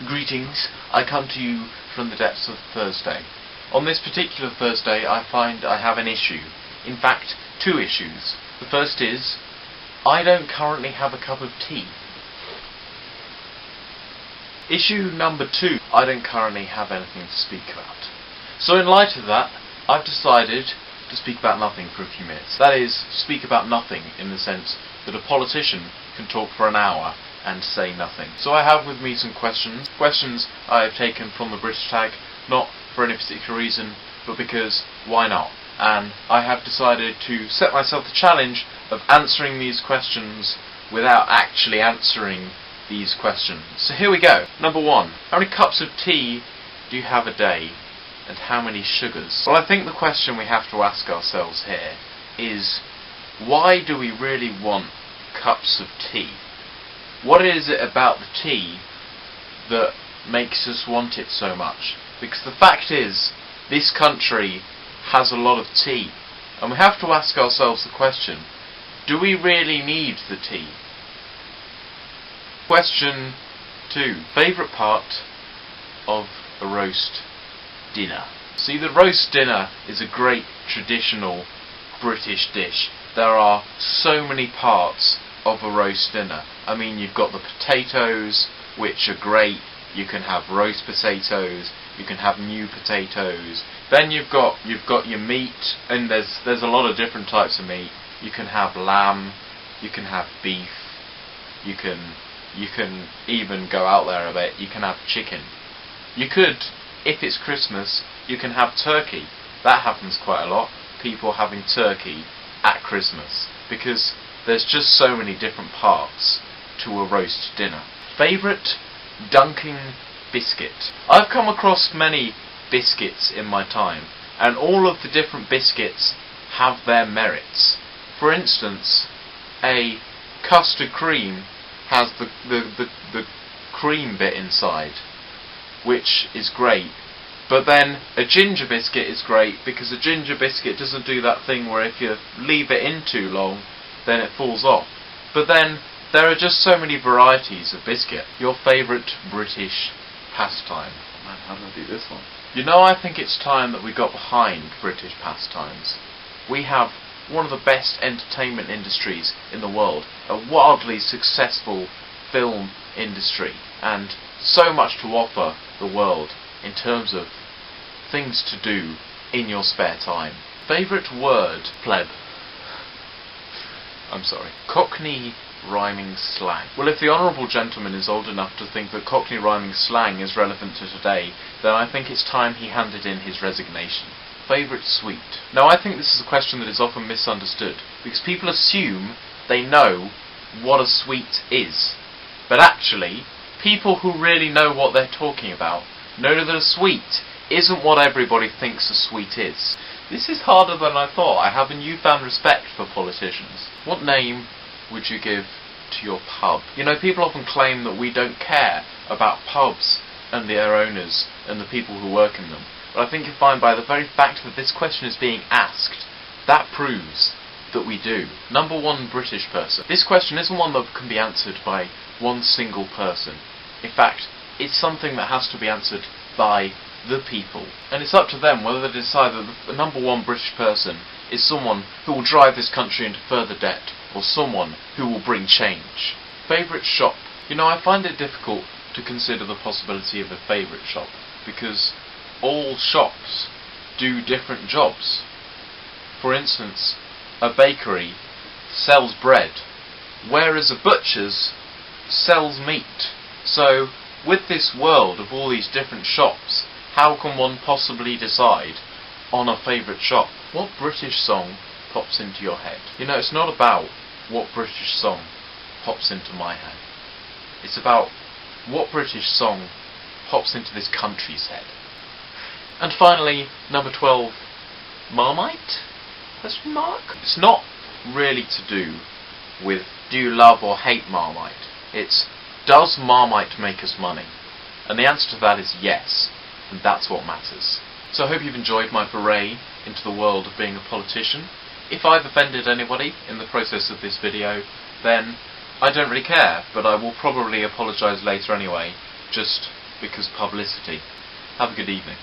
Greetings, I come to you from the depths of Thursday. On this particular Thursday I find I have an issue. In fact, two issues. The first is, I don't currently have a cup of tea. Issue number two, I don't currently have anything to speak about. So in light of that, I've decided to speak about nothing for a few minutes. That is, speak about nothing in the sense that a politician can talk for an hour and say nothing. So I have with me some questions. Questions I have taken from the British tag, not for any particular reason, but because why not? And I have decided to set myself the challenge of answering these questions without actually answering these questions. So here we go. Number one, how many cups of tea do you have a day? And how many sugars? Well, I think the question we have to ask ourselves here is, why do we really want cups of tea? What is it about the tea that makes us want it so much? Because the fact is, this country has a lot of tea, and we have to ask ourselves the question, do we really need the tea? Question 2. Favourite part of a roast dinner? See, the roast dinner is a great traditional British dish. There are so many parts of a roast dinner. I mean, you've got the potatoes, which are great. You can have roast potatoes, you can have new potatoes. Then you've got your meat, and there's a lot of different types of meat. You can have lamb, you can have beef, you can even go out there a bit, you can have chicken. You could, if it's Christmas, you can have turkey. That happens quite a lot, people having turkey at Christmas, because there's just so many different parts to a roast dinner. Favourite dunking biscuit? I've come across many biscuits in my time, and all of the different biscuits have their merits. For instance, a custard cream has the cream bit inside, which is great. But then a ginger biscuit is great because a ginger biscuit doesn't do that thing where if you leave it in too long, then it falls off. But then there are just so many varieties of biscuit. Your favourite British pastime? Oh man, how do I do this one? You know, I think it's time that we got behind British pastimes. We have one of the best entertainment industries in the world, a wildly successful film industry, and so much to offer the world in terms of things to do in your spare time. Favourite word? Pleb. I'm sorry. Cockney rhyming slang. Well, if the honourable gentleman is old enough to think that Cockney rhyming slang is relevant to today, then I think it's time he handed in his resignation. Favourite sweet? Now, I think this is a question that is often misunderstood, because people assume they know what a sweet is. But actually, people who really know what they're talking about know that a sweet isn't what everybody thinks a sweet is. This is harder than I thought. I have a newfound respect for politicians. What name would you give to your pub? You know, people often claim that we don't care about pubs and their owners and the people who work in them. But I think you find by the very fact that this question is being asked, that proves that we do. Number one British person. This question isn't one that can be answered by one single person. In fact, it's something that has to be answered by the people. And it's up to them whether they decide that the number one British person is someone who will drive this country into further debt, or someone who will bring change. Favourite shop? You know, I find it difficult to consider the possibility of a favourite shop, because all shops do different jobs. For instance, a bakery sells bread, whereas a butcher's sells meat. So, with this world of all these different shops, how can one possibly decide on a favourite shop? What British song pops into your head? You know, it's not about what British song pops into my head. It's about what British song pops into this country's head. And finally, number 12, Marmite? Question mark? It's not really to do with do you love or hate Marmite. It's does Marmite make us money? And the answer to that is yes, and that's what matters. So I hope you've enjoyed my foray into the world of being a politician. If I've offended anybody in the process of this video, then I don't really care, but I will probably apologise later anyway, just because publicity. Have a good evening.